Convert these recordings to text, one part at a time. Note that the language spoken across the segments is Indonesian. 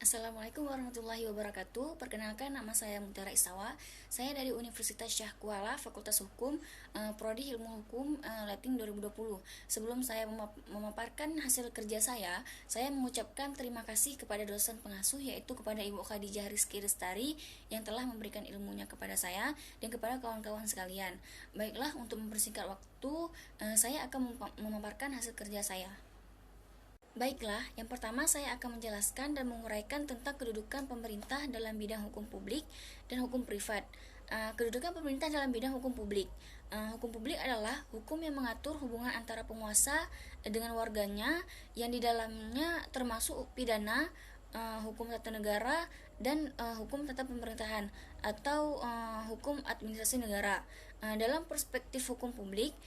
Assalamualaikum warahmatullahi wabarakatuh. Perkenalkan, nama saya Mutiara Isawa. Saya dari Universitas Syah Kuala, Fakultas Hukum, Prodi Ilmu Hukum, Lating 2020. Sebelum saya memaparkan hasil kerja saya mengucapkan terima kasih kepada dosen pengasuh, yaitu kepada Ibu Khadijah Rizky Lestari yang telah memberikan ilmunya kepada saya dan kepada kawan-kawan sekalian. Baiklah, untuk mempersingkat waktu, saya akan memaparkan hasil kerja saya. Baiklah, yang pertama saya akan menjelaskan dan menguraikan tentang kedudukan pemerintah dalam bidang hukum publik dan hukum privat. Kedudukan pemerintah dalam bidang hukum publik. Hukum publik adalah hukum yang mengatur hubungan antara penguasa dengan warganya, yang di dalamnya termasuk pidana, hukum tata negara, dan hukum tata pemerintahan atau hukum administrasi negara. Dalam perspektif hukum publik,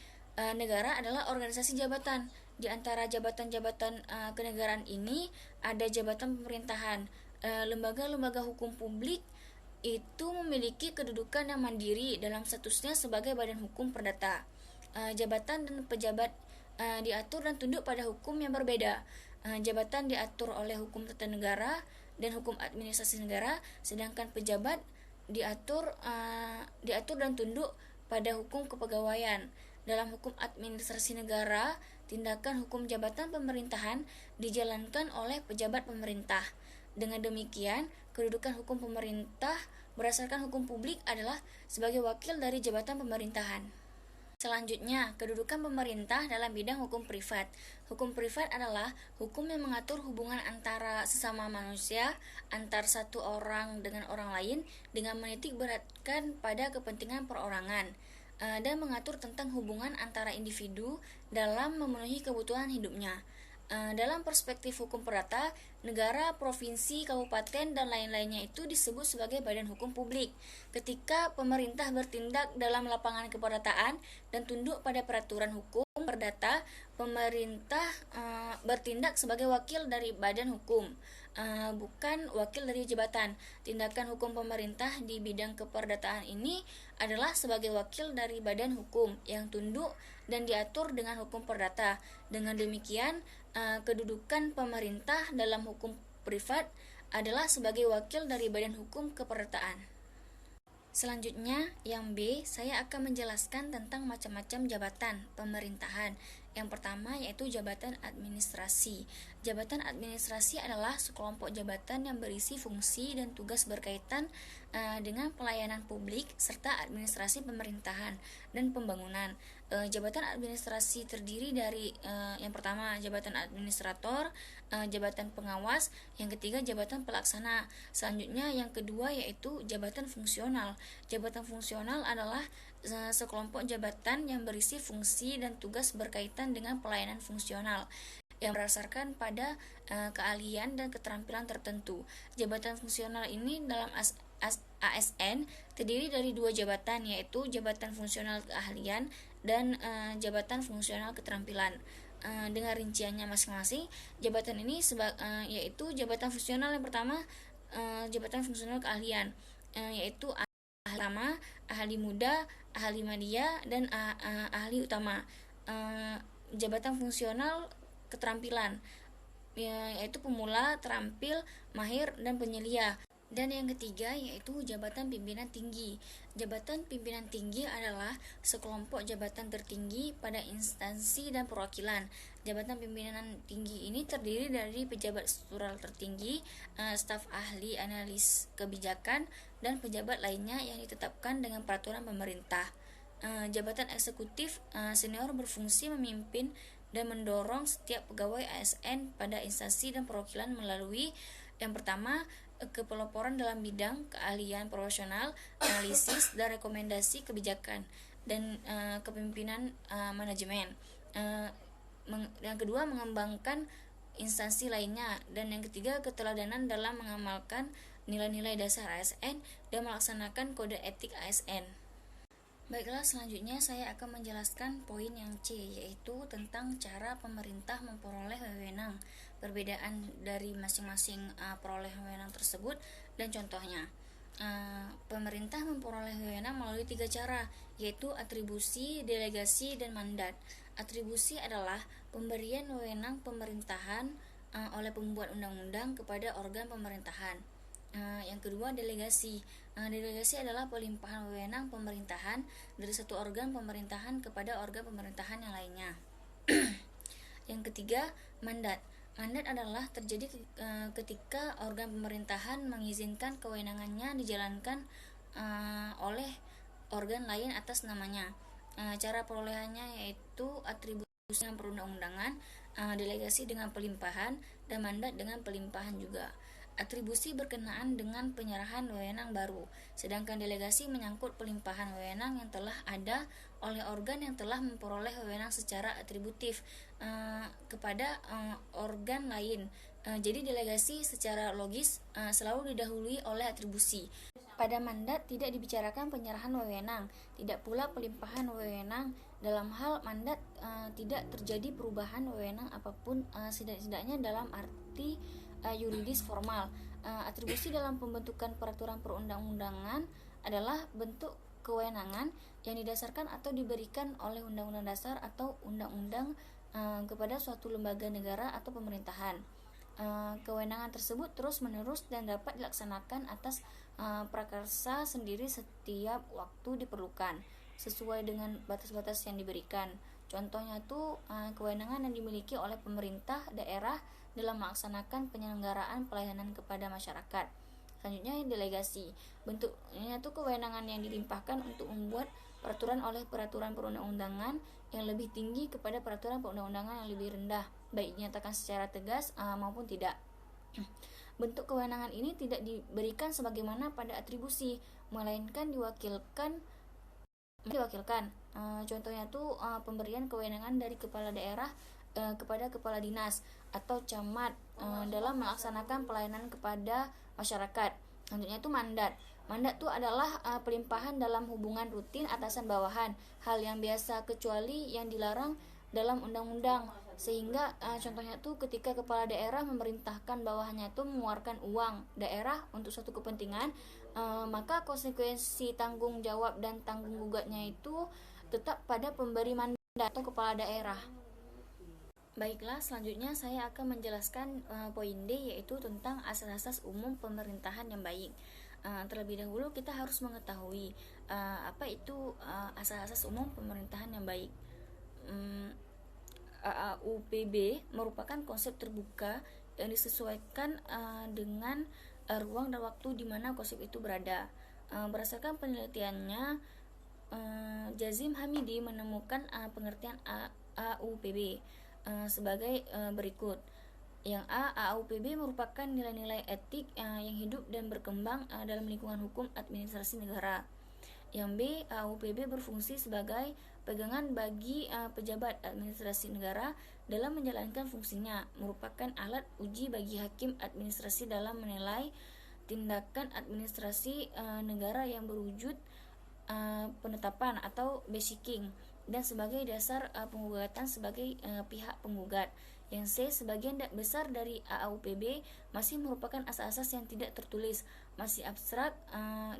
negara adalah organisasi jabatan. Di antara jabatan-jabatan kenegaraan ini ada jabatan pemerintahan. Lembaga-lembaga hukum publik itu memiliki kedudukan yang mandiri dalam statusnya sebagai badan hukum perdata. Jabatan dan pejabat diatur dan tunduk pada hukum yang berbeda. Jabatan diatur oleh hukum tata negara dan hukum administrasi negara, sedangkan pejabat diatur dan tunduk pada hukum kepegawaian. Dalam hukum administrasi negara, tindakan hukum jabatan pemerintahan dijalankan oleh pejabat pemerintah. Dengan demikian, kedudukan hukum pemerintah berdasarkan hukum publik adalah sebagai wakil dari jabatan pemerintahan. Selanjutnya, kedudukan pemerintah dalam bidang hukum privat. Hukum privat adalah hukum yang mengatur hubungan antara sesama manusia, antar satu orang dengan orang lain, dengan menitik beratkan pada kepentingan perorangan, dan mengatur tentang hubungan antara individu dalam memenuhi kebutuhan hidupnya. Dalam perspektif hukum perdata, negara, provinsi, kabupaten, dan lain-lainnya itu disebut sebagai badan hukum publik. Ketika pemerintah bertindak dalam lapangan keperdataan dan tunduk pada peraturan hukum perdata, pemerintah bertindak sebagai wakil dari badan hukum, bukan wakil dari jabatan. Tindakan hukum pemerintah di bidang keperdataan ini adalah sebagai wakil dari badan hukum yang tunduk dan diatur dengan hukum perdata. Dengan demikian, kedudukan pemerintah dalam hukum privat adalah sebagai wakil dari badan hukum keperdataan. Selanjutnya, yang B, saya akan menjelaskan tentang macam-macam jabatan pemerintahan. Yang pertama yaitu jabatan administrasi. Jabatan administrasi adalah sekelompok jabatan yang berisi fungsi dan tugas berkaitan dengan pelayanan publik serta administrasi pemerintahan dan pembangunan. Jabatan administrasi terdiri dari yang pertama jabatan administrator, jabatan pengawas, yang ketiga jabatan pelaksana. Selanjutnya yang kedua yaitu jabatan fungsional. Jabatan fungsional adalah sekelompok jabatan yang berisi fungsi dan tugas berkaitan dengan pelayanan fungsional yang berdasarkan pada keahlian dan keterampilan tertentu. Jabatan fungsional ini dalam ASN terdiri dari dua jabatan, yaitu jabatan fungsional keahlian dan jabatan fungsional keterampilan. Dengan rinciannya masing-masing, jabatan ini yaitu jabatan fungsional yang pertama, jabatan fungsional keahlian, yaitu ahli utama, ahli muda, ahli media, dan ahli utama. Jabatan fungsional keterampilan yaitu pemula, terampil, mahir, dan penyelia. Dan yang ketiga yaitu jabatan pimpinan tinggi. Jabatan pimpinan tinggi adalah sekelompok jabatan tertinggi pada instansi dan perwakilan. Jabatan pimpinan tinggi ini terdiri dari pejabat struktural tertinggi, staf ahli analis kebijakan, dan pejabat lainnya yang ditetapkan dengan peraturan pemerintah. Jabatan eksekutif senior berfungsi memimpin dan mendorong setiap pegawai ASN pada instansi dan perwakilan melalui yang pertama kepeloporian dalam bidang keahlian profesional, analisis dan rekomendasi kebijakan, dan kepemimpinan manajemen. Yang kedua mengembangkan instansi lainnya, dan yang ketiga keteladanan dalam mengamalkan nilai-nilai dasar ASN dan melaksanakan kode etik ASN. Baiklah, selanjutnya saya akan menjelaskan poin yang C, yaitu tentang cara pemerintah memperoleh wewenang, perbedaan dari masing-masing peroleh wewenang tersebut, dan contohnya. Pemerintah memperoleh wewenang melalui 3 cara, yaitu atribusi, delegasi, dan mandat. Atribusi adalah pemberian wewenang pemerintahan oleh pembuat undang-undang kepada organ pemerintahan. Yang kedua, delegasi. Delegasi adalah pelimpahan wewenang pemerintahan dari satu organ pemerintahan kepada organ pemerintahan yang lainnya. Yang ketiga, mandat. Mandat adalah terjadi ketika organ pemerintahan mengizinkan kewenangannya dijalankan oleh organ lain atas namanya. Cara perolehannya yaitu atribusi dengan perundang-undangan, delegasi dengan pelimpahan, dan mandat dengan pelimpahan juga. Atribusi berkenaan dengan penyerahan wewenang baru, sedangkan delegasi menyangkut pelimpahan wewenang yang telah ada oleh organ yang telah memperoleh wewenang secara atributif kepada organ lain. Jadi delegasi secara logis selalu didahului oleh atribusi. Pada mandat tidak dibicarakan penyerahan wewenang, tidak pula pelimpahan wewenang. Dalam hal mandat tidak terjadi perubahan wewenang apapun, setidaknya dalam arti yuridis formal. Atribusi dalam pembentukan peraturan perundang-undangan adalah bentuk kewenangan yang didasarkan atau diberikan oleh Undang-Undang Dasar atau undang-undang kepada suatu lembaga negara atau pemerintahan. Kewenangan tersebut terus-menerus dan dapat dilaksanakan atas prakarsa sendiri setiap waktu diperlukan sesuai dengan batas-batas yang diberikan. Contohnya itu kewenangan yang dimiliki oleh pemerintah daerah dalam melaksanakan penyelenggaraan pelayanan kepada masyarakat. Selanjutnya, delegasi. Bentuknya itu kewenangan yang dilimpahkan untuk membuat peraturan oleh peraturan perundang-undangan yang lebih tinggi kepada peraturan perundang-undangan yang lebih rendah, baik dinyatakan secara tegas maupun tidak. Bentuk kewenangan ini tidak diberikan sebagaimana pada atribusi, melainkan diwakilkan. Contohnya tuh pemberian kewenangan dari kepala daerah kepada kepala dinas atau camat dalam melaksanakan pelayanan kepada masyarakat. Selanjutnya itu mandat. Mandat itu adalah pelimpahan dalam hubungan rutin atasan bawahan, hal yang biasa kecuali yang dilarang dalam undang-undang. Sehingga contohnya itu ketika kepala daerah memerintahkan bawahannya itu mengeluarkan uang daerah untuk suatu kepentingan, maka konsekuensi tanggung jawab dan tanggung gugatnya itu tetap pada pemberi mandat atau kepala daerah. Baiklah, selanjutnya saya akan menjelaskan poin D, yaitu tentang asas-asas umum pemerintahan yang baik. Terlebih dahulu kita harus mengetahui apa itu asas-asas umum pemerintahan yang baik. AAUPB merupakan konsep terbuka yang disesuaikan dengan ruang dan waktu di mana konsep itu berada. Berdasarkan penelitiannya, Jazim Hamidi menemukan pengertian AAUPB sebagai berikut. Yang A, AAUPB merupakan nilai-nilai etik yang hidup dan berkembang dalam lingkungan hukum administrasi negara. Yang B, AAUPB berfungsi sebagai pegangan bagi pejabat administrasi negara dalam menjalankan fungsinya, merupakan alat uji bagi hakim administrasi dalam menilai tindakan administrasi negara yang berwujud penetapan atau basicking, dan sebagai dasar penggugatan sebagai pihak penggugat. Yang C, sebagian besar dari AAUPB masih merupakan asas-asas yang tidak tertulis, masih abstrak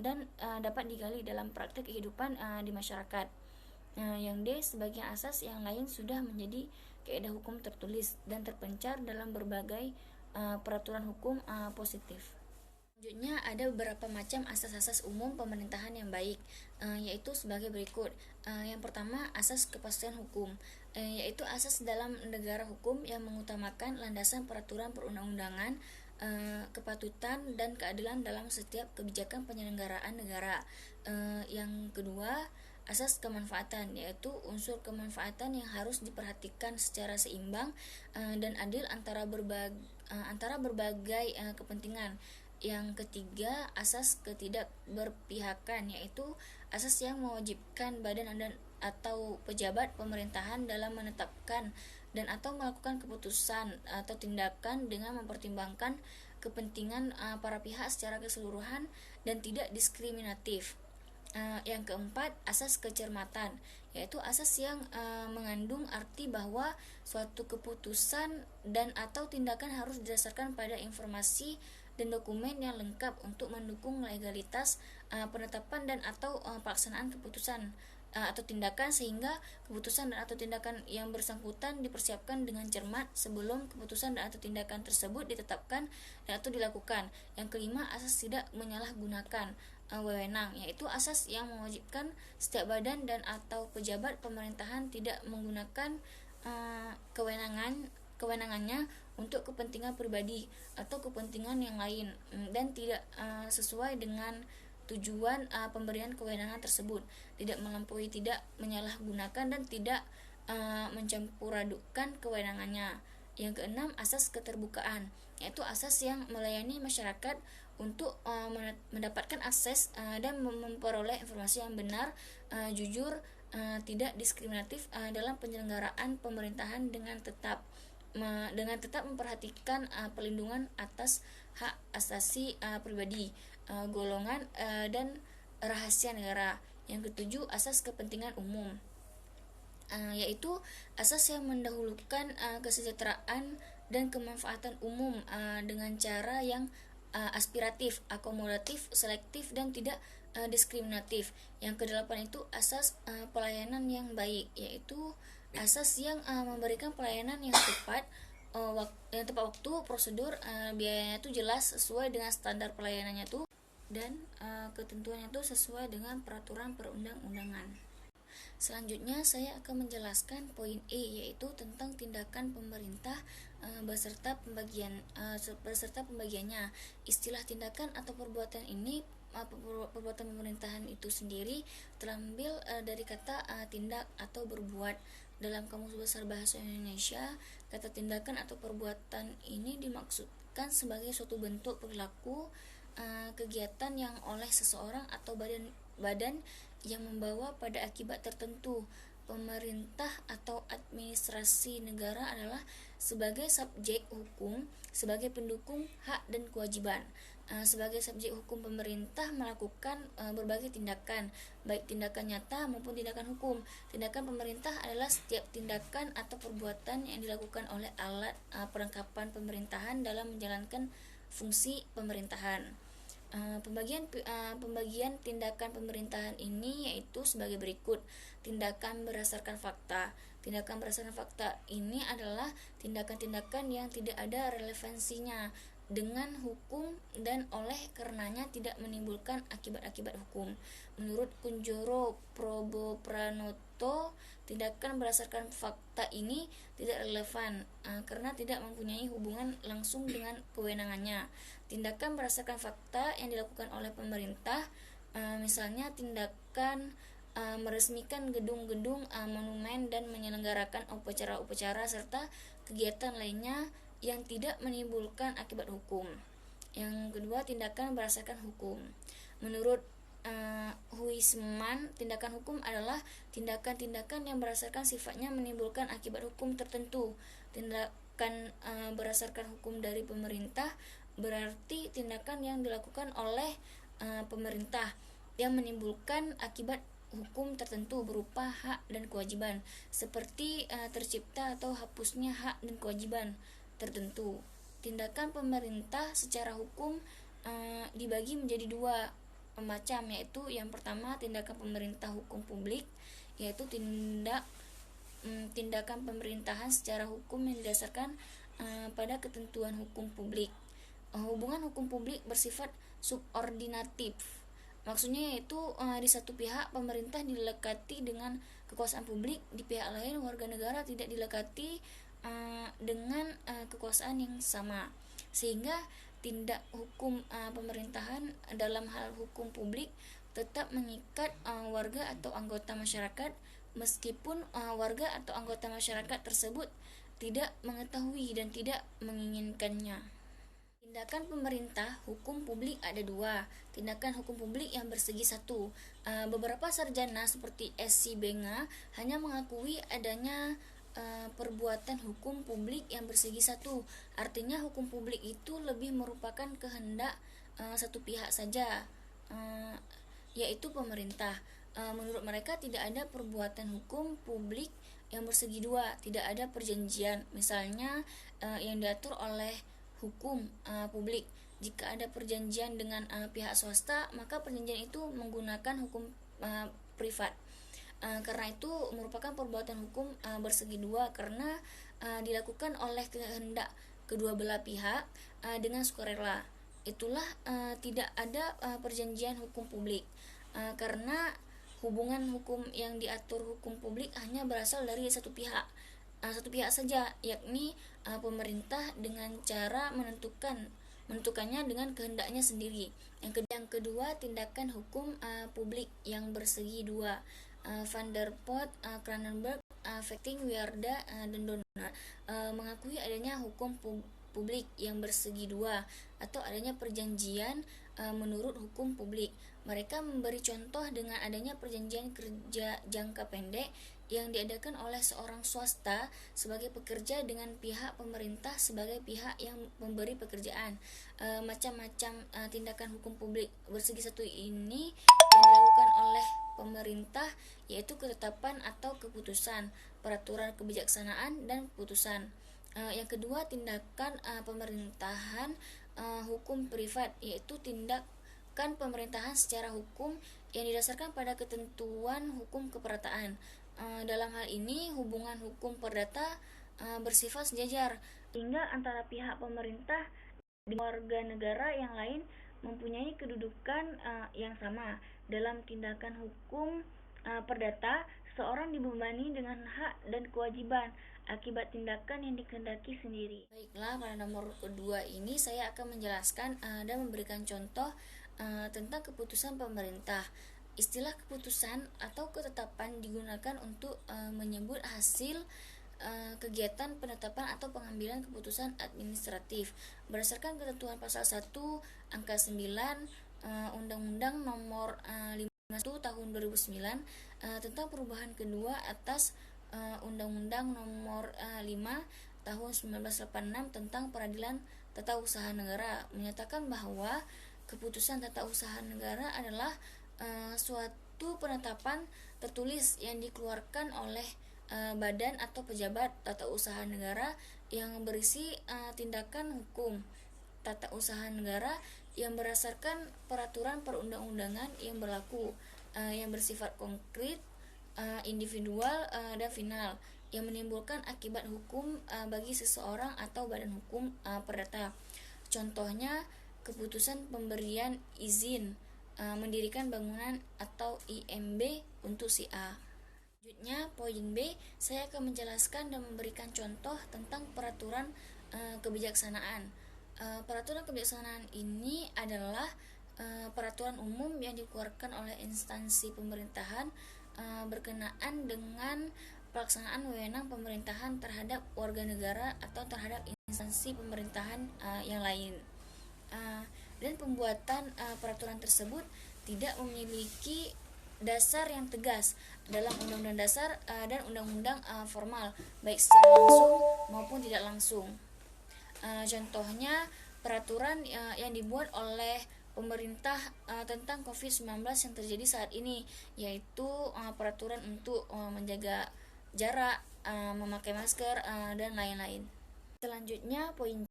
dan dapat digali dalam praktek kehidupan di masyarakat. Yang D, sebagian asas yang lain sudah menjadi kaidah hukum tertulis dan terpencar dalam berbagai peraturan hukum positif. Selanjutnya ada beberapa macam asas-asas umum pemerintahan yang baik, yaitu sebagai berikut. Yang pertama, asas kepastian hukum, yaitu asas dalam negara hukum yang mengutamakan landasan peraturan perundang-undangan, kepatutan dan keadilan dalam setiap kebijakan penyelenggaraan negara. Yang kedua, asas kemanfaatan, yaitu unsur kemanfaatan yang harus diperhatikan secara seimbang dan adil antara berbagai kepentingan. Yang ketiga, asas ketidakberpihakan, yaitu asas yang mewajibkan badan dan atau pejabat pemerintahan dalam menetapkan dan atau melakukan keputusan atau tindakan dengan mempertimbangkan kepentingan para pihak secara keseluruhan dan tidak diskriminatif. Yang keempat, asas kecermatan, yaitu asas yang mengandung arti bahwa suatu keputusan dan atau tindakan harus didasarkan pada informasi dan dokumen yang lengkap untuk mendukung legalitas penetapan dan atau pelaksanaan keputusan. atau tindakan, sehingga keputusan dan atau tindakan yang bersangkutan dipersiapkan dengan cermat sebelum keputusan dan atau tindakan tersebut ditetapkan dan atau dilakukan. Yang kelima, asas tidak menyalahgunakan wewenang, yaitu asas yang mewajibkan setiap badan dan atau pejabat pemerintahan tidak menggunakan kewenangannya untuk kepentingan pribadi atau kepentingan yang lain, dan tidak sesuai dengan tujuan pemberian kewenangan tersebut, tidak melampaui, tidak menyalahgunakan, dan tidak mencampur adukkan kewenangannya. Yang keenam, asas keterbukaan, yaitu asas yang melayani masyarakat untuk mendapatkan akses dan memperoleh informasi yang benar, jujur, tidak diskriminatif dalam penyelenggaraan pemerintahan dengan tetap memperhatikan perlindungan atas hak asasi pribadi, golongan, dan rahasia negara. Yang ketujuh, asas kepentingan umum, yaitu asas yang mendahulukan kesejahteraan dan kemanfaatan umum dengan cara yang aspiratif, akomodatif, selektif, dan tidak diskriminatif. Yang kedelapan itu asas pelayanan yang baik, yaitu asas yang memberikan pelayanan yang tepat, waktu, prosedur, biayanya itu jelas sesuai dengan standar pelayanannya tuh, dan ketentuannya itu sesuai dengan peraturan perundang-undangan. Selanjutnya saya akan menjelaskan poin E, yaitu tentang tindakan pemerintah beserta pembagiannya. Istilah tindakan atau perbuatan ini, perbuatan pemerintahan itu sendiri terambil dari kata tindak atau berbuat. Dalam Kamus Besar Bahasa Indonesia, kata tindakan atau perbuatan ini dimaksudkan sebagai suatu bentuk perilaku, kegiatan yang oleh seseorang atau badan yang membawa pada akibat tertentu. Pemerintah atau administrasi negara adalah sebagai subjek hukum, sebagai pendukung hak dan kewajiban. Sebagai subjek hukum, pemerintah melakukan berbagai tindakan, baik tindakan nyata maupun tindakan hukum. Tindakan pemerintah adalah setiap tindakan atau perbuatan yang dilakukan oleh alat perlengkapan pemerintahan dalam menjalankan fungsi pemerintahan. Pembagian tindakan pemerintahan ini yaitu sebagai berikut. Tindakan berdasarkan fakta. Tindakan berdasarkan fakta ini adalah tindakan-tindakan yang tidak ada relevansinya dengan hukum dan oleh karenanya tidak menimbulkan akibat-akibat hukum. Menurut Kunjoro Probopranoto, tindakan berdasarkan fakta ini tidak relevan karena tidak mempunyai hubungan langsung dengan kewenangannya. Tindakan berdasarkan fakta yang dilakukan oleh pemerintah, misalnya tindakan meresmikan gedung-gedung monumen dan menyelenggarakan upacara-upacara serta kegiatan lainnya yang tidak menimbulkan akibat hukum. Yang kedua, tindakan berdasarkan hukum. Menurut Huisman, tindakan hukum adalah tindakan-tindakan yang berdasarkan sifatnya menimbulkan akibat hukum tertentu. Tindakan berdasarkan hukum dari pemerintah berarti tindakan yang dilakukan oleh pemerintah yang menimbulkan akibat hukum tertentu berupa hak dan kewajiban, seperti tercipta atau hapusnya hak dan kewajiban tertentu. Tindakan pemerintah secara hukum dibagi menjadi dua macam, yaitu yang pertama tindakan pemerintah hukum publik, yaitu tindakan pemerintahan secara hukum yang didasarkan pada ketentuan hukum publik. Hubungan hukum publik bersifat subordinatif. Maksudnya yaitu di satu pihak pemerintah dilekati dengan kekuasaan publik, di pihak lain warga negara tidak dilekati dengan kekuasaan yang sama, sehingga tindak hukum pemerintahan dalam hal hukum publik tetap mengikat warga atau anggota masyarakat meskipun warga atau anggota masyarakat tersebut tidak mengetahui dan tidak menginginkannya. Tindakan pemerintah hukum publik ada dua. Tindakan hukum publik yang bersegi satu. Beberapa sarjana seperti S.C. Benga hanya mengakui adanya perbuatan hukum publik yang bersegi satu. Artinya hukum publik itu lebih merupakan kehendak satu pihak saja, yaitu pemerintah. Menurut mereka tidak ada perbuatan hukum publik yang bersegi dua, tidak ada perjanjian misalnya yang diatur oleh hukum publik. Jika ada perjanjian dengan pihak swasta, maka perjanjian itu menggunakan hukum privat. Karena itu merupakan perbuatan hukum bersegi dua, karena dilakukan oleh kehendak kedua belah pihak dengan sukarela. Itulah tidak ada perjanjian hukum publik, karena hubungan hukum yang diatur hukum publik hanya berasal dari satu pihak saja, yakni pemerintah, dengan cara menentukannya dengan kehendaknya sendiri. Yang kedua, tindakan hukum publik yang bersegi dua. Van der Pot, Kranenberg, Fechting, Wierda, dan Donner mengakui adanya hukum publik yang bersegi dua atau adanya perjanjian menurut hukum publik. Mereka memberi contoh dengan adanya perjanjian kerja jangka pendek yang diadakan oleh seorang swasta sebagai pekerja dengan pihak pemerintah sebagai pihak yang memberi pekerjaan. Macam-macam tindakan hukum publik bersegi satu ini yang dilakukan oleh pemerintah, yaitu ketetapan atau keputusan, peraturan kebijaksanaan, dan keputusan. Yang kedua, tindakan pemerintahan hukum privat, yaitu tindakan pemerintahan secara hukum yang didasarkan pada ketentuan hukum keperdataan. Dalam hal ini, hubungan hukum perdata bersifat sejajar, sehingga antara pihak pemerintah dengan warga negara yang lain mempunyai kedudukan yang sama. Dalam tindakan hukum perdata, seseorang dibebani dengan hak dan kewajiban akibat tindakan yang dikehendaki sendiri. Baiklah, pada nomor kedua ini saya akan menjelaskan dan memberikan contoh tentang keputusan pemerintah. Istilah keputusan atau ketetapan digunakan untuk menyebut hasil kegiatan penetapan atau pengambilan keputusan administratif berdasarkan ketentuan pasal 1 angka 9 Undang-Undang nomor 51 tahun 2009 tentang perubahan kedua atas Undang-Undang nomor 5 tahun 1986 tentang Peradilan Tata Usaha Negara, menyatakan bahwa keputusan tata usaha negara adalah suatu penetapan tertulis yang dikeluarkan oleh badan atau pejabat tata usaha negara yang berisi tindakan hukum tata usaha negara yang berdasarkan peraturan perundang-undangan yang berlaku, yang bersifat konkret, individual, dan final, yang menimbulkan akibat hukum bagi seseorang atau badan hukum perdata. Contohnya, keputusan pemberian izin mendirikan bangunan atau IMB untuk si A. Selanjutnya, poin B, saya akan menjelaskan dan memberikan contoh tentang peraturan kebijaksanaan. Peraturan kebijaksanaan ini adalah peraturan umum yang dikeluarkan oleh instansi pemerintahan berkenaan dengan pelaksanaan wewenang pemerintahan terhadap warga negara atau terhadap instansi pemerintahan yang lain. Dan pembuatan peraturan tersebut tidak memiliki dasar yang tegas dalam undang-undang dasar dan undang-undang formal, baik secara langsung maupun tidak langsung. Contohnya, peraturan yang dibuat oleh pemerintah tentang COVID-19 yang terjadi saat ini, yaitu peraturan untuk menjaga jarak, memakai masker, dan lain-lain. Selanjutnya, poin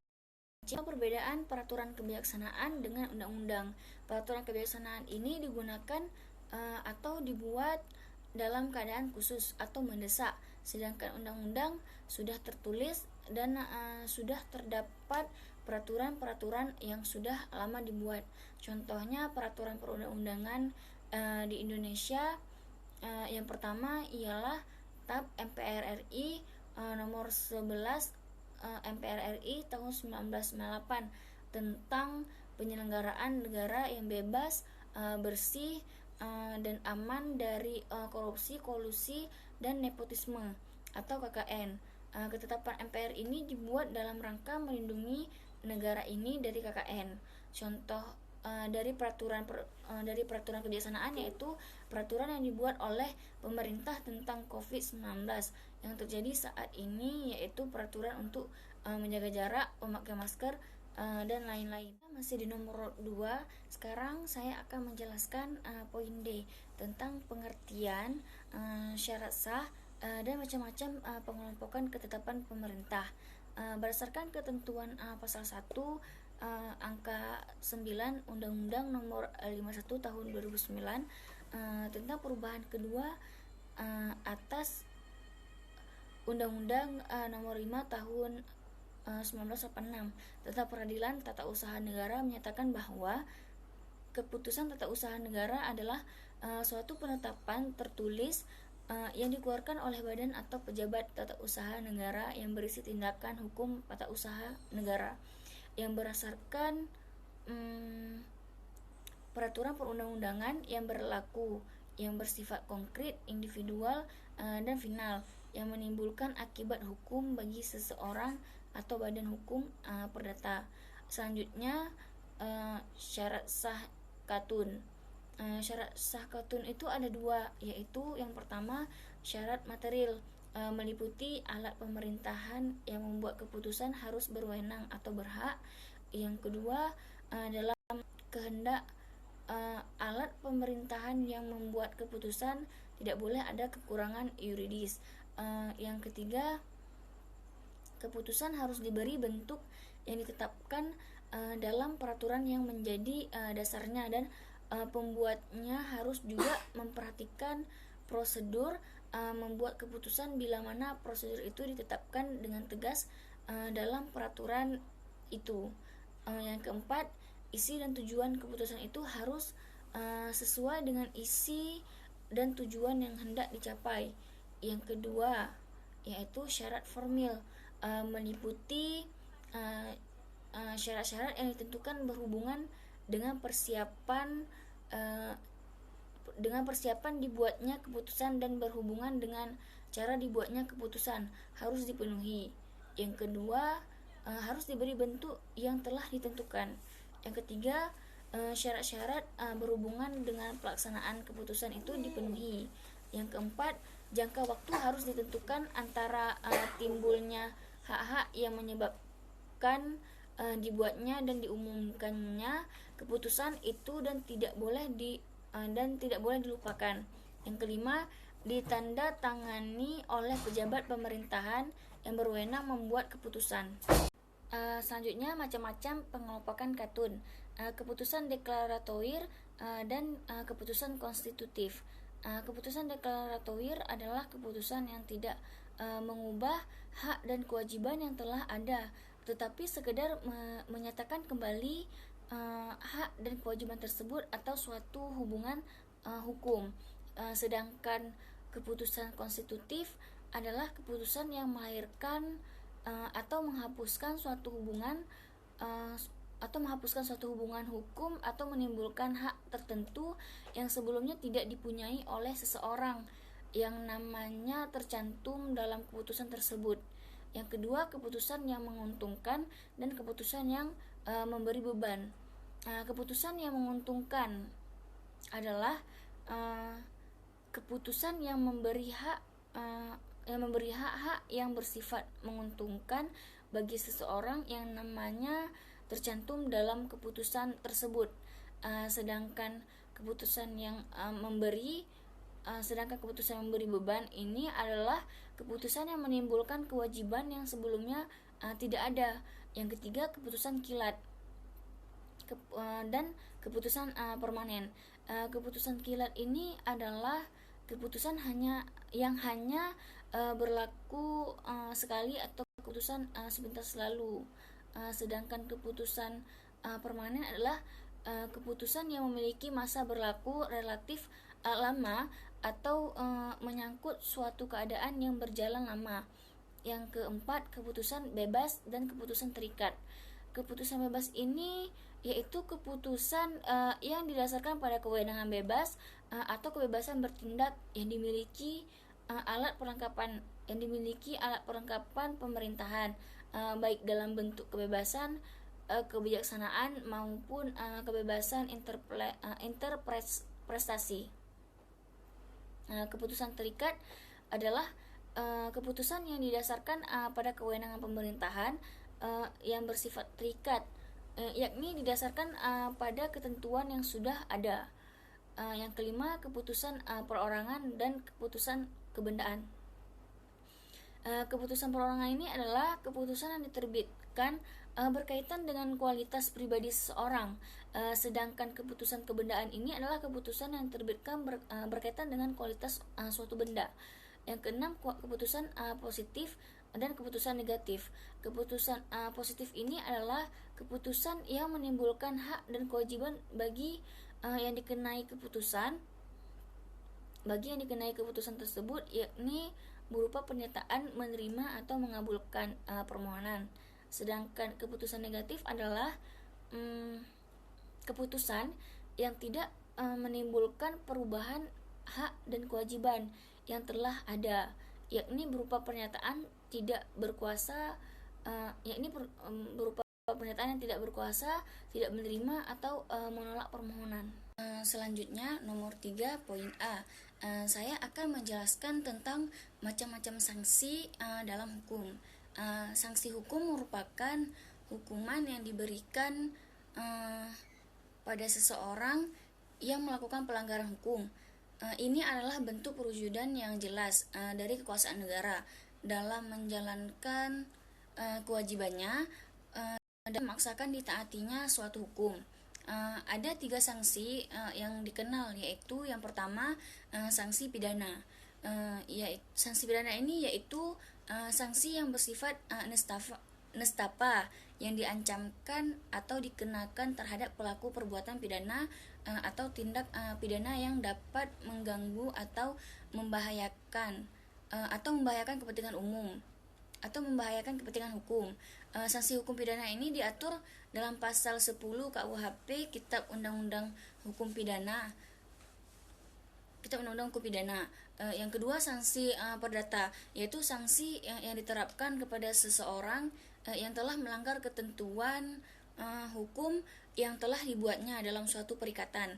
perbedaan peraturan kebijaksanaan dengan undang-undang. Peraturan kebijaksanaan ini digunakan atau dibuat dalam keadaan khusus atau mendesak, sedangkan undang-undang sudah tertulis dan sudah terdapat peraturan-peraturan yang sudah lama dibuat. Contohnya peraturan perundang-undangan di Indonesia yang pertama ialah TAP MPR RI nomor 11 MPR RI tahun 1998 tentang penyelenggaraan negara yang bebas, bersih, dan aman dari korupsi, kolusi, dan nepotisme atau KKN. Ketetapan MPR ini dibuat dalam rangka melindungi negara ini dari KKN. Contoh dari peraturan kebijaksanaan yaitu peraturan yang dibuat oleh pemerintah tentang COVID-19 yang terjadi saat ini, yaitu peraturan untuk menjaga jarak, memakai masker, dan lain-lain. Masih di nomor 2, sekarang saya akan menjelaskan poin D tentang pengertian syarat sah dan macam-macam pengelompokan ketetapan pemerintah. Berdasarkan ketentuan pasal 1 angka 9 Undang-Undang nomor 51 tahun 2009 tentang perubahan kedua atas Undang-Undang Nomor 5 Tahun 1986 tentang Peradilan Tata Usaha Negara menyatakan bahwa keputusan tata usaha negara adalah suatu penetapan tertulis yang dikeluarkan oleh badan atau pejabat tata usaha negara yang berisi tindakan hukum tata usaha negara yang berdasarkan peraturan perundang-undangan yang berlaku, yang bersifat konkret, individual, dan final, yang menimbulkan akibat hukum bagi seseorang atau badan hukum perdata. Selanjutnya, syarat sah katun. Syarat sah katun itu ada dua, yaitu yang pertama syarat material, meliputi alat pemerintahan yang membuat keputusan harus berwenang atau berhak. Yang kedua, dalam kehendak alat pemerintahan yang membuat keputusan tidak boleh ada kekurangan yuridis. Yang ketiga, keputusan harus diberi bentuk yang ditetapkan dalam peraturan yang menjadi dasarnya, dan pembuatnya harus juga memperhatikan prosedur membuat keputusan bila mana prosedur itu ditetapkan dengan tegas dalam peraturan itu. Yang keempat, isi dan tujuan keputusan itu harus sesuai dengan isi dan tujuan yang hendak dicapai. Yang kedua, yaitu syarat formil, meliputi syarat-syarat yang ditentukan berhubungan dengan persiapan dibuatnya keputusan dan berhubungan dengan cara dibuatnya keputusan harus dipenuhi. Yang kedua, harus diberi bentuk yang telah ditentukan. Yang ketiga, syarat-syarat berhubungan dengan pelaksanaan keputusan itu dipenuhi. Yang keempat, jangka waktu harus ditentukan antara timbulnya hak-hak yang menyebabkan dibuatnya dan diumumkannya keputusan itu dan tidak boleh dilupakan. Yang kelima, ditandatangani oleh pejabat pemerintahan yang berwenang membuat keputusan. Selanjutnya, macam-macam pengelompokan katun, keputusan deklaratoir dan keputusan konstitutif. Keputusan deklaratoir adalah keputusan yang tidak mengubah hak dan kewajiban yang telah ada, tetapi sekedar menyatakan kembali hak dan kewajiban tersebut atau suatu hubungan hukum. Sedangkan keputusan konstitutif adalah keputusan yang melahirkan atau menghapuskan suatu hubungan hukum atau menimbulkan hak tertentu yang sebelumnya tidak dipunyai oleh seseorang yang namanya tercantum dalam keputusan tersebut. Yang kedua, keputusan yang menguntungkan dan keputusan yang memberi beban. Keputusan yang menguntungkan adalah keputusan yang memberi hak-hak yang bersifat menguntungkan bagi seseorang yang namanya tercantum dalam keputusan tersebut. Sedangkan keputusan yang memberi beban ini adalah keputusan yang menimbulkan kewajiban yang sebelumnya tidak ada. Yang ketiga, keputusan kilat dan keputusan permanen. Keputusan kilat ini adalah keputusan yang hanya berlaku sekali atau keputusan sebentar selalu. Sedangkan keputusan permanen adalah keputusan yang memiliki masa berlaku relatif lama atau menyangkut suatu keadaan yang berjalan lama. Yang keempat, keputusan bebas dan keputusan terikat. Keputusan bebas ini yaitu keputusan yang didasarkan pada kewenangan bebas atau kebebasan bertindak yang dimiliki alat perlengkapan pemerintahan, baik dalam bentuk kebebasan kebijaksanaan maupun kebebasan interpretasi. Keputusan terikat adalah keputusan yang didasarkan pada kewenangan pemerintahan yang bersifat terikat, yakni didasarkan pada ketentuan yang sudah ada. Yang kelima, keputusan perorangan dan keputusan kebendaan. Keputusan perorangan ini adalah keputusan yang diterbitkan berkaitan dengan kualitas pribadi seseorang. Sedangkan keputusan kebendaan ini adalah keputusan yang terbitkan berkaitan dengan kualitas suatu benda. Yang keenam, keputusan positif dan keputusan negatif. Keputusan positif ini adalah keputusan yang menimbulkan hak dan kewajiban bagi yang dikenai keputusan tersebut, yakni berupa pernyataan menerima atau mengabulkan permohonan. Sedangkan keputusan negatif adalah keputusan yang tidak menimbulkan perubahan hak dan kewajiban yang telah ada, yakni berupa pernyataan tidak berkuasa, berupa pernyataan yang tidak berkuasa, tidak menerima atau menolak permohonan. Selanjutnya nomor 3 poin A. Saya akan menjelaskan tentang macam-macam sanksi dalam hukum. Sanksi hukum merupakan hukuman yang diberikan pada seseorang yang melakukan pelanggaran hukum. Ini adalah bentuk perwujudan yang jelas dari kekuasaan negara dalam menjalankan kewajibannya dan memaksakan ditaatinya suatu hukum. Ada 3 sanksi yang dikenal, yaitu yang pertama sanksi pidana. Sanksi pidana ini yaitu sanksi yang bersifat nestapa yang diancamkan atau dikenakan terhadap pelaku perbuatan pidana atau tindak pidana yang dapat mengganggu atau membahayakan kepentingan umum atau membahayakan kepentingan hukum. Sanksi hukum pidana ini diatur dalam pasal 10 KUHP Kitab Undang-Undang Hukum Pidana. Yang kedua sanksi perdata, yaitu sanksi yang diterapkan kepada seseorang yang telah melanggar ketentuan hukum yang telah dibuatnya dalam suatu perikatan.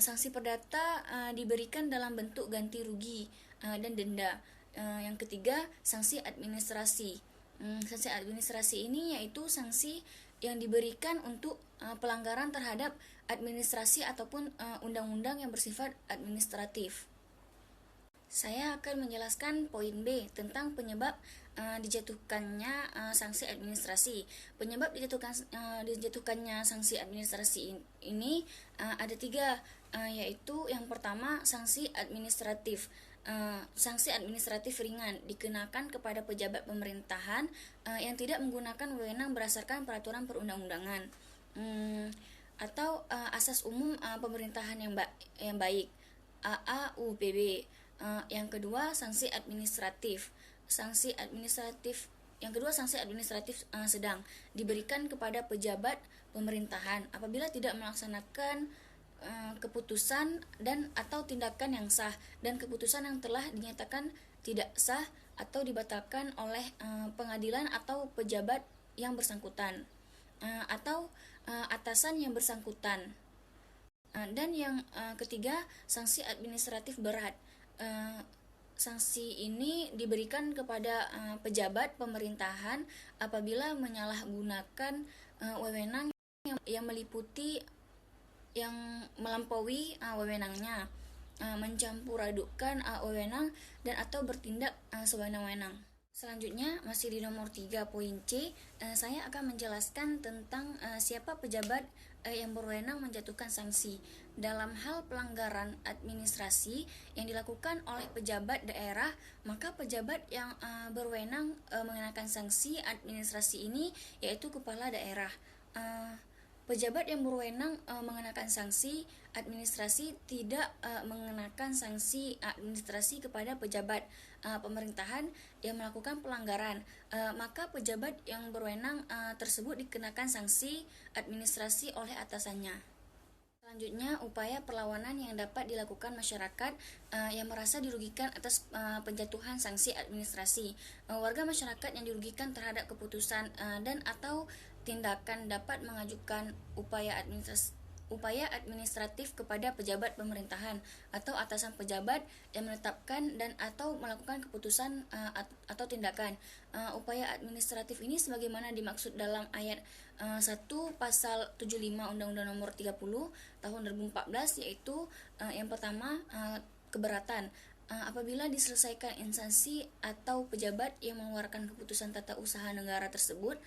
Sanksi perdata diberikan dalam bentuk ganti rugi dan denda. Yang ketiga, sanksi administrasi. Sanksi administrasi ini yaitu sanksi yang diberikan untuk pelanggaran terhadap administrasi ataupun undang-undang yang bersifat administratif. Saya akan menjelaskan poin B tentang penyebab dijatuhkannya sanksi administrasi. Penyebab dijatuhkannya sanksi administrasi ini ada 3, yaitu yang pertama sanksi administratif. Sanksi administratif ringan dikenakan kepada pejabat pemerintahan yang tidak menggunakan wewenang berdasarkan peraturan perundang-undangan atau asas umum pemerintahan yang baik AAUPB. Yang kedua sanksi administratif. Yang kedua sanksi administratif sedang diberikan kepada pejabat pemerintahan apabila tidak melaksanakan keputusan dan atau tindakan yang sah dan keputusan yang telah dinyatakan tidak sah atau dibatalkan oleh pengadilan atau pejabat yang bersangkutan atau atasan yang bersangkutan. Dan yang ketiga sanksi administratif berat. Sanksi ini diberikan kepada pejabat pemerintahan apabila menyalahgunakan wewenang yang melampaui wewenangnya, mencampur adukkan wewenang dan atau bertindak sewenang-wenang. Selanjutnya masih di nomor 3 poin C, saya akan menjelaskan tentang siapa pejabat yang berwenang menjatuhkan sanksi. Dalam hal pelanggaran administrasi yang dilakukan oleh pejabat daerah, maka pejabat yang berwenang mengenakan sanksi administrasi ini yaitu kepala daerah. Pejabat yang berwenang mengenakan sanksi administrasi tidak mengenakan sanksi administrasi kepada pejabat pemerintahan yang melakukan pelanggaran, maka pejabat yang berwenang tersebut dikenakan sanksi administrasi oleh atasannya. Selanjutnya, upaya perlawanan yang dapat dilakukan masyarakat yang merasa dirugikan atas penjatuhan sanksi administrasi. Warga masyarakat yang dirugikan terhadap keputusan dan atau tindakan dapat mengajukan upaya administratif kepada pejabat pemerintahan atau atasan pejabat yang menetapkan dan atau melakukan keputusan atau tindakan. Upaya administratif ini sebagaimana dimaksud dalam ayat 1 pasal 75 Undang-Undang Nomor 30 tahun 2014, yaitu yang pertama keberatan. Apabila diselesaikan instansi atau pejabat yang mengeluarkan keputusan tata usaha negara tersebut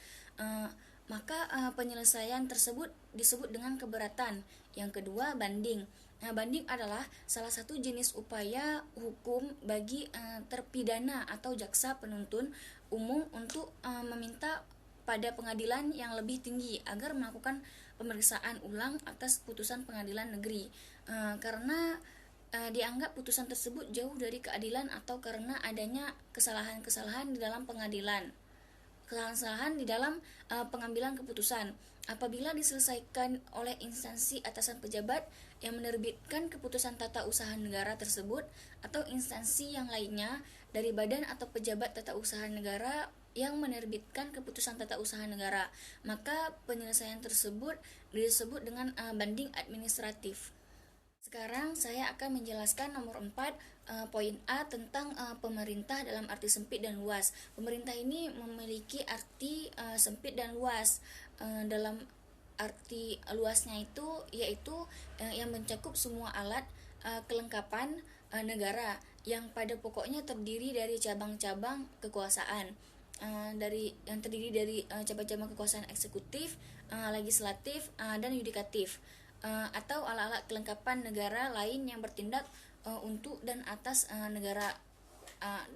maka penyelesaian tersebut disebut dengan keberatan. Yang kedua, banding. Nah, banding adalah salah satu jenis upaya hukum bagi terpidana atau jaksa penuntut umum untuk meminta pada pengadilan yang lebih tinggi agar melakukan pemeriksaan ulang atas putusan pengadilan negeri, karena dianggap putusan tersebut jauh dari keadilan atau karena adanya kesalahan-kesalahan di dalam pengadilan, kesalahan-kesalahan di dalam pengambilan keputusan. Apabila diselesaikan oleh instansi atasan pejabat yang menerbitkan keputusan tata usaha negara tersebut atau instansi yang lainnya dari badan atau pejabat tata usaha negara yang menerbitkan keputusan tata usaha negara, maka penyelesaian tersebut disebut dengan banding administratif. Sekarang saya akan menjelaskan nomor 4, poin A tentang pemerintah dalam arti sempit dan luas. Pemerintah ini memiliki arti sempit dan luas. Dalam arti luasnya itu yaitu yang mencakup semua alat kelengkapan negara yang pada pokoknya terdiri dari cabang-cabang kekuasaan, yang terdiri dari cabang-cabang kekuasaan eksekutif, legislatif, dan yudikatif, atau alat-alat kelengkapan negara lain yang bertindak untuk dan atas negara,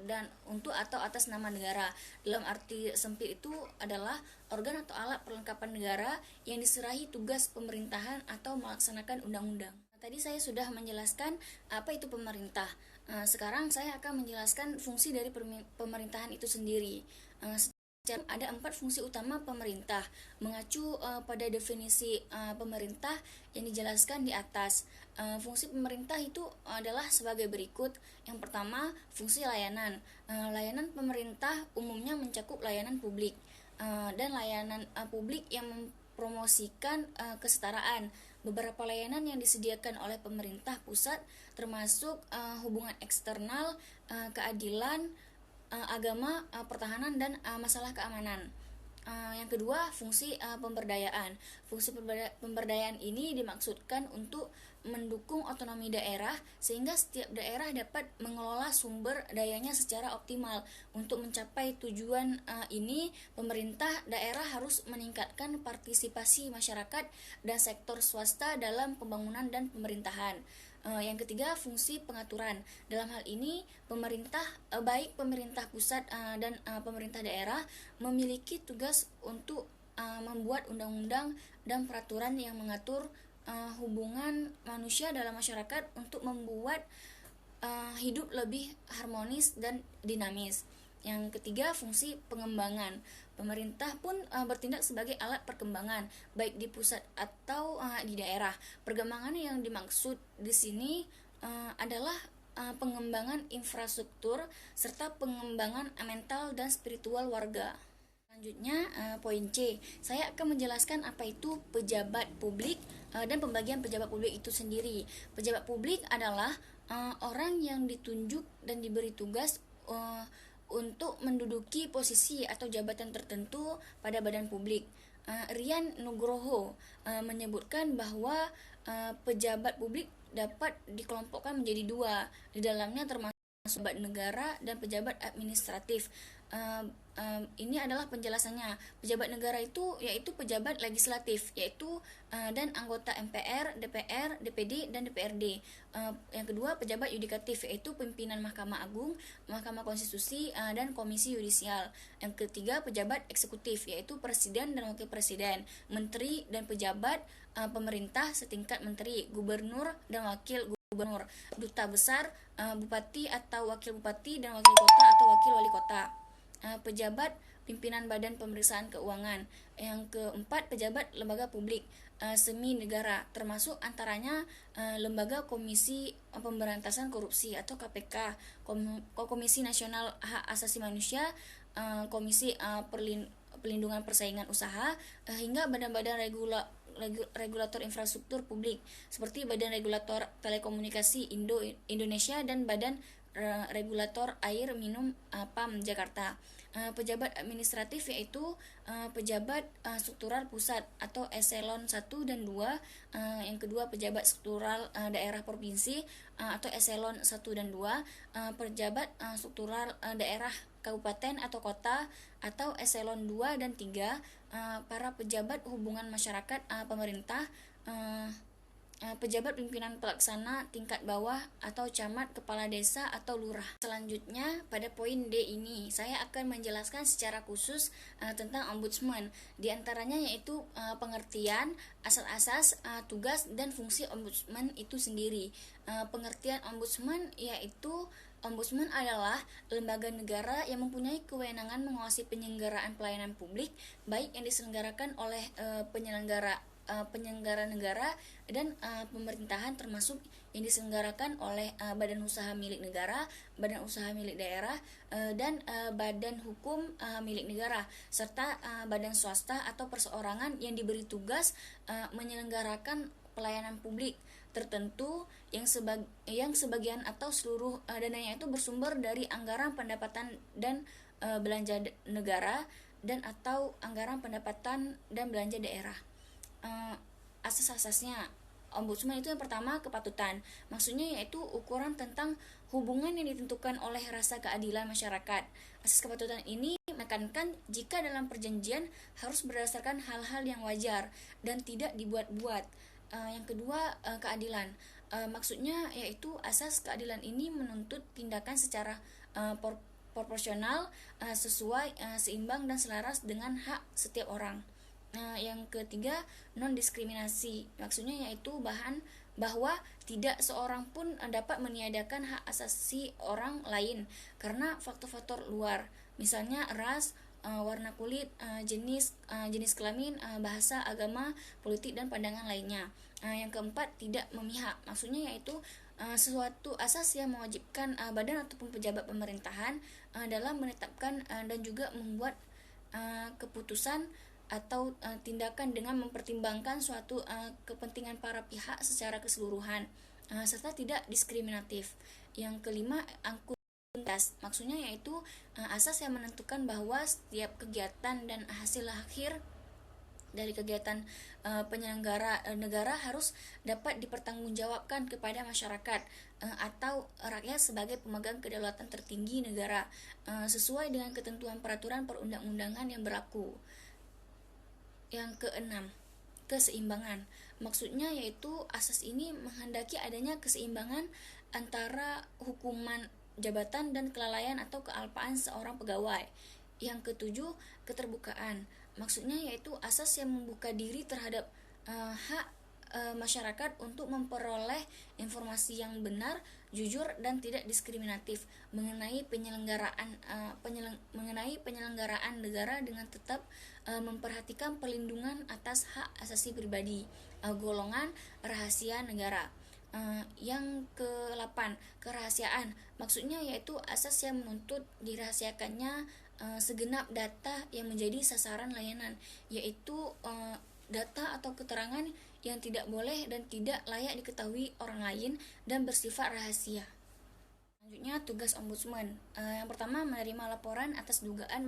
dan untuk atau atas nama negara. Dalam arti sempit itu adalah organ atau alat perlengkapan negara yang diserahi tugas pemerintahan atau melaksanakan undang-undang. Tadi saya sudah menjelaskan apa itu pemerintah. Sekarang saya akan menjelaskan fungsi dari pemerintahan itu sendiri. Ada 4 fungsi utama pemerintah, mengacu pada definisi pemerintah yang dijelaskan di atas. Fungsi pemerintah itu adalah sebagai berikut. Yang pertama, fungsi layanan. Layanan pemerintah umumnya mencakup layanan publik dan layanan publik yang mempromosikan kesetaraan. Beberapa layanan yang disediakan oleh pemerintah pusat termasuk hubungan eksternal, keadilan, agama, pertahanan, dan masalah keamanan. Yang kedua, fungsi pemberdayaan. Fungsi pemberdayaan ini dimaksudkan untuk mendukung otonomi daerah sehingga setiap daerah dapat mengelola sumber dayanya secara optimal. Untuk mencapai tujuan ini, pemerintah daerah harus meningkatkan partisipasi masyarakat dan sektor swasta dalam pembangunan dan pemerintahan. Yang ketiga, fungsi pengaturan. Dalam hal ini, pemerintah, baik pemerintah pusat dan pemerintah daerah, memiliki tugas untuk membuat undang-undang dan peraturan yang mengatur hubungan manusia dalam masyarakat untuk membuat hidup lebih harmonis dan dinamis. Yang ketiga, fungsi pengembangan. Pemerintah pun bertindak sebagai alat perkembangan, baik di pusat atau di daerah. Perkembangan yang dimaksud di sini adalah pengembangan infrastruktur serta pengembangan mental dan spiritual warga. Selanjutnya, poin C. Saya akan menjelaskan apa itu pejabat publik dan pembagian pejabat publik itu sendiri. Pejabat publik adalah orang yang ditunjuk dan diberi tugas untuk menduduki posisi atau jabatan tertentu pada badan publik. Rian Nugroho menyebutkan bahwa pejabat publik dapat dikelompokkan menjadi 2. Di dalamnya termasuk pejabat negara dan pejabat administratif. Ini adalah penjelasannya. Pejabat negara itu yaitu pejabat legislatif, yaitu dan anggota MPR, DPR, DPD, dan DPRD. Yang kedua, pejabat yudikatif, yaitu pimpinan Mahkamah Agung, Mahkamah Konstitusi, dan Komisi Yudisial. Yang ketiga, pejabat eksekutif, yaitu presiden dan wakil presiden, menteri dan pejabat pemerintah setingkat menteri, gubernur dan wakil gubernur, duta besar, bupati atau wakil bupati, dan wakil kota atau wakil wali kota. Pejabat pimpinan badan pemeriksaan keuangan. Yang keempat, pejabat lembaga publik semi negara, termasuk antaranya lembaga Komisi Pemberantasan Korupsi atau KPK, Komisi Nasional Hak Asasi Manusia, Komisi Perlindungan Persaingan Usaha, hingga badan-badan regulator infrastruktur publik seperti Badan Regulator Telekomunikasi Indonesia dan Badan regulator air minum PAM Jakarta. Pejabat administratif yaitu pejabat struktural pusat atau eselon 1 dan 2. Yang kedua pejabat struktural daerah provinsi atau eselon 1 dan 2. Pejabat struktural daerah kabupaten atau kota atau eselon 2 dan 3. Para pejabat hubungan masyarakat pemerintah, pejabat pimpinan pelaksana tingkat bawah atau camat, kepala desa atau lurah. Selanjutnya pada poin D ini saya akan menjelaskan secara khusus tentang ombudsman. Di antaranya yaitu pengertian, asas-asas, tugas dan fungsi ombudsman itu sendiri. Pengertian ombudsman yaitu ombudsman adalah lembaga negara yang mempunyai kewenangan mengawasi penyelenggaraan pelayanan publik baik yang diselenggarakan oleh penyelenggara negara dan pemerintahan, termasuk yang diselenggarakan oleh badan usaha milik negara, badan usaha milik daerah, dan badan hukum milik negara, serta badan swasta atau perseorangan yang diberi tugas menyelenggarakan pelayanan publik tertentu yang sebagian atau seluruh dananya itu bersumber dari anggaran pendapatan dan belanja negara dan atau anggaran pendapatan dan belanja daerah. Asas-asasnya ombudsman itu yang pertama kepatutan, maksudnya yaitu ukuran tentang hubungan yang ditentukan oleh rasa keadilan masyarakat. Asas kepatutan ini menekankan jika dalam perjanjian harus berdasarkan hal-hal yang wajar dan tidak dibuat-buat. Yang kedua keadilan, maksudnya yaitu asas keadilan ini menuntut tindakan secara proporsional, sesuai, seimbang dan selaras dengan hak setiap orang. Yang ketiga non diskriminasi, maksudnya yaitu bahwa tidak seorang pun dapat meniadakan hak asasi orang lain karena faktor-faktor luar, misalnya ras, warna kulit, jenis kelamin, bahasa, agama, politik dan pandangan lainnya. Yang keempat tidak memihak, maksudnya yaitu sesuatu asas yang mewajibkan badan ataupun pejabat pemerintahan dalam menetapkan dan juga membuat keputusan atau tindakan dengan mempertimbangkan suatu kepentingan para pihak secara keseluruhan, serta tidak diskriminatif. Yang kelima akuntabilitas, maksudnya yaitu asas yang menentukan bahwa setiap kegiatan dan hasil akhir dari kegiatan penyelenggara negara harus dapat dipertanggungjawabkan kepada masyarakat atau rakyat sebagai pemegang kedaulatan tertinggi negara sesuai dengan ketentuan peraturan perundang-undangan yang berlaku. Yang keenam, keseimbangan. Maksudnya yaitu asas ini menghendaki adanya keseimbangan antara hukuman jabatan dan kelalaian atau kealpaan seorang pegawai. Yang ketujuh, keterbukaan. Maksudnya yaitu asas yang membuka diri terhadap hak masyarakat untuk memperoleh informasi yang benar, jujur dan tidak diskriminatif mengenai penyelenggaraan negara dengan tetap memperhatikan perlindungan atas hak asasi pribadi, golongan, rahasia negara. Yang ke-8, kerahasiaan. Maksudnya yaitu asas yang menuntut dirahasiakannya segenap data yang menjadi sasaran layanan, yaitu data atau keterangan yang tidak boleh dan tidak layak diketahui orang lain dan bersifat rahasia. Selanjutnya tugas ombudsman. Yang pertama menerima laporan atas dugaan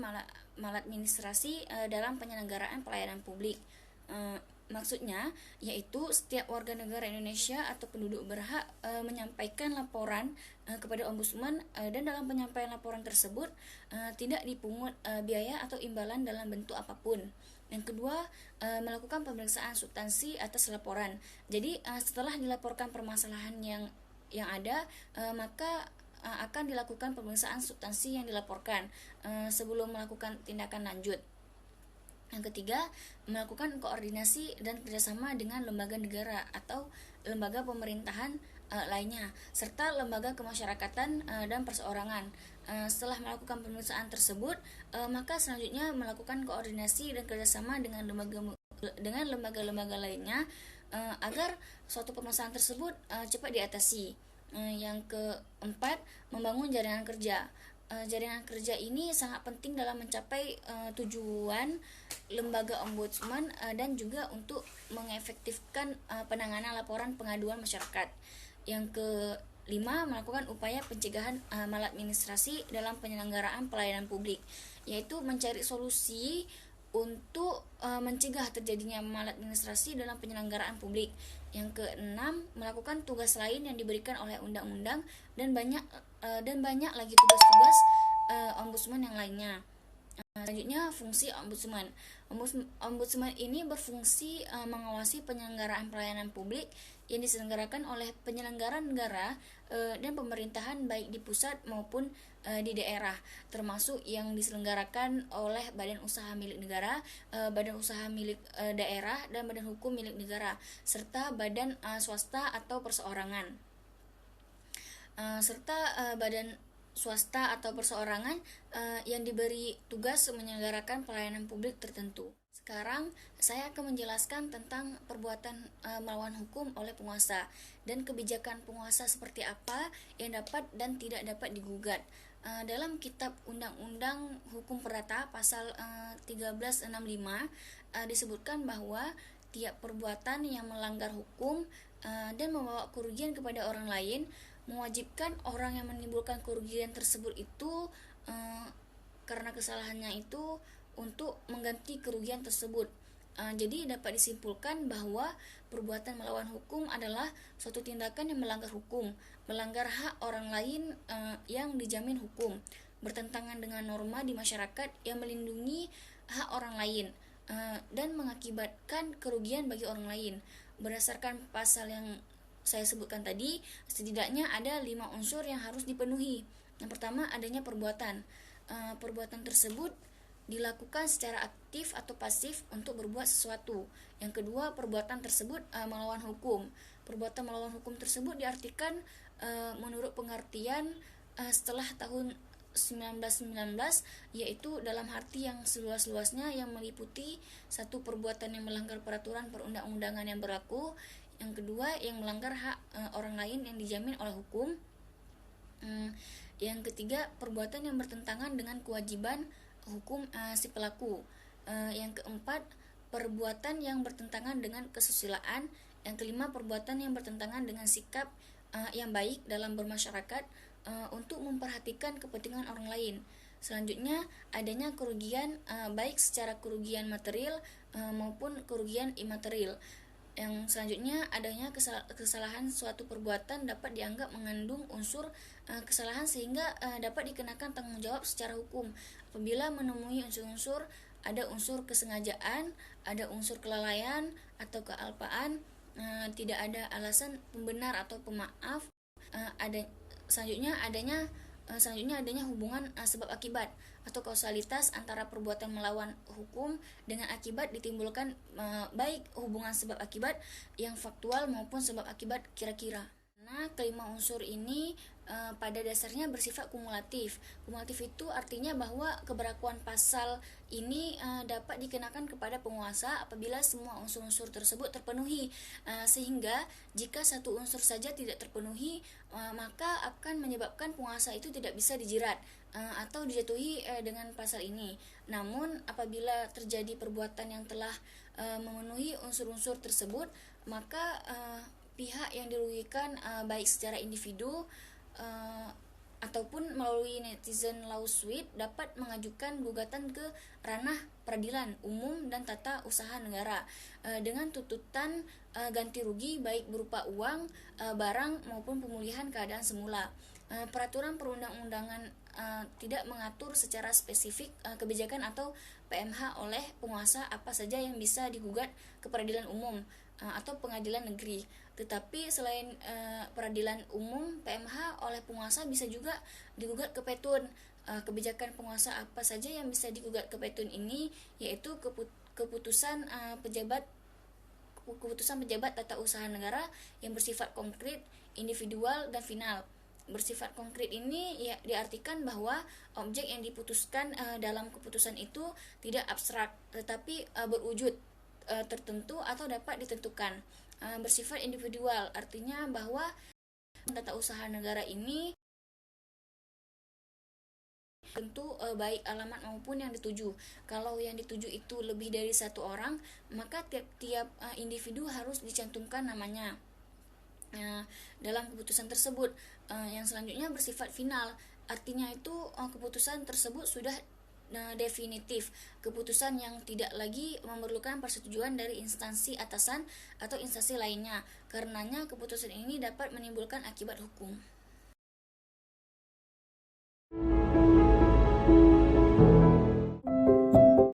maladministrasi dalam penyelenggaraan pelayanan publik. Maksudnya yaitu setiap warga negara Indonesia atau penduduk berhak menyampaikan laporan kepada ombudsman dan dalam penyampaian laporan tersebut tidak dipungut biaya atau imbalan dalam bentuk apapun. Yang kedua, melakukan pemeriksaan substansi atas laporan. Jadi setelah dilaporkan permasalahan yang ada, maka akan dilakukan pemeriksaan substansi yang dilaporkan sebelum melakukan tindakan lanjut. Yang ketiga, melakukan koordinasi dan kerjasama dengan lembaga negara atau lembaga pemerintahan lainnya, serta lembaga kemasyarakatan dan perseorangan. Setelah melakukan pemeriksaan tersebut, maka selanjutnya melakukan koordinasi dan kerjasama dengan lembaga-lembaga lainnya agar suatu permasalahan tersebut cepat diatasi. Yang keempat, membangun jaringan kerja. Jaringan kerja ini sangat penting dalam mencapai tujuan lembaga ombudsman dan juga untuk mengefektifkan penanganan laporan pengaduan masyarakat. Yang 5. Melakukan upaya pencegahan maladministrasi dalam penyelenggaraan pelayanan publik, yaitu mencari solusi untuk mencegah terjadinya maladministrasi dalam penyelenggaraan publik. Yang keenam, melakukan tugas lain yang diberikan oleh undang-undang dan banyak lagi tugas-tugas ombudsman yang lainnya. Selanjutnya, fungsi ombudsman. Ombudsman ini berfungsi mengawasi penyelenggaraan pelayanan publik yang diselenggarakan oleh penyelenggara negara dan pemerintahan baik di pusat maupun di daerah, termasuk yang diselenggarakan oleh badan usaha milik negara, badan usaha milik daerah, dan badan hukum milik negara, serta badan swasta atau perseorangan. Badan swasta atau perseorangan yang diberi tugas menyelenggarakan pelayanan publik tertentu. Sekarang saya akan menjelaskan tentang perbuatan melawan hukum oleh penguasa dan kebijakan penguasa seperti apa yang dapat dan tidak dapat digugat. Dalam Kitab Undang-Undang Hukum Perdata pasal 1365 disebutkan bahwa tiap perbuatan yang melanggar hukum dan membawa kerugian kepada orang lain mewajibkan orang yang menimbulkan kerugian tersebut itu karena kesalahannya itu untuk mengganti kerugian tersebut. Jadi dapat disimpulkan bahwa perbuatan melawan hukum adalah suatu tindakan yang melanggar hukum, melanggar hak orang lain yang dijamin hukum, bertentangan dengan norma di masyarakat yang melindungi hak orang lain dan mengakibatkan kerugian bagi orang lain. Berdasarkan pasal yang saya sebutkan tadi, setidaknya ada 5 unsur yang harus dipenuhi. Yang pertama, adanya perbuatan. Perbuatan tersebut dilakukan secara aktif atau pasif untuk berbuat sesuatu. Yang kedua, perbuatan tersebut melawan hukum. Perbuatan melawan hukum tersebut diartikan menurut pengertian setelah tahun 1919, yaitu dalam arti yang seluas-luasnya yang meliputi satu, perbuatan yang melanggar peraturan perundang-undangan yang berlaku. Yang kedua, yang melanggar hak orang lain yang dijamin oleh hukum. Yang ketiga, perbuatan yang bertentangan dengan kewajiban hukum si pelaku. Yang keempat, perbuatan yang bertentangan dengan kesusilaan. Yang kelima, perbuatan yang bertentangan dengan sikap yang baik dalam bermasyarakat untuk memperhatikan kepentingan orang lain. Selanjutnya, adanya kerugian baik secara kerugian material maupun kerugian imaterial. Yang selanjutnya, adanya kesalahan suatu perbuatan dapat dianggap mengandung unsur kesalahan sehingga dapat dikenakan tanggung jawab secara hukum apabila menemui unsur-unsur, ada unsur kesengajaan, ada unsur kelalaian atau kealpaan, tidak ada alasan pembenar atau pemaaf, selanjutnya adanya hubungan sebab akibat atau kausalitas antara perbuatan melawan hukum dengan akibat ditimbulkan, baik hubungan sebab akibat yang faktual maupun sebab akibat kira-kira. Nah, kelima unsur ini pada dasarnya bersifat kumulatif. Kumulatif itu artinya bahwa keberlakuan pasal ini dapat dikenakan kepada penguasa apabila semua unsur-unsur tersebut terpenuhi, sehingga jika satu unsur saja tidak terpenuhi, maka akan menyebabkan penguasa itu tidak bisa dijerat atau dijatuhi dengan pasal ini. Namun apabila terjadi perbuatan yang telah memenuhi unsur-unsur tersebut, maka pihak yang dirugikan baik secara individu ataupun melalui netizen lawsuit dapat mengajukan gugatan ke ranah peradilan umum dan tata usaha negara dengan tuntutan ganti rugi baik berupa uang, barang maupun pemulihan keadaan semula. Peraturan perundang-undangan tidak mengatur secara spesifik kebijakan atau PMH oleh penguasa apa saja yang bisa digugat ke peradilan umum atau pengadilan negeri. Tetapi selain peradilan umum, PMH oleh penguasa bisa juga digugat ke petun. Kebijakan penguasa apa saja yang bisa digugat ke petun ini, yaitu keputusan pejabat tata usaha negara yang bersifat konkret, individual, dan final. Bersifat konkret ini ya diartikan bahwa objek yang diputuskan dalam keputusan itu tidak abstrak, tetapi berwujud tertentu atau dapat ditentukan. Bersifat individual artinya bahwa tata usaha negara ini tentu baik alamat maupun yang dituju. Kalau yang dituju itu lebih dari satu orang, maka tiap-tiap individu harus dicantumkan namanya. dalam keputusan tersebut. Yang selanjutnya bersifat final, artinya itu keputusan tersebut sudah definitif, keputusan yang tidak lagi memerlukan persetujuan dari instansi atasan atau instansi lainnya. Karenanya keputusan ini dapat menimbulkan akibat hukum.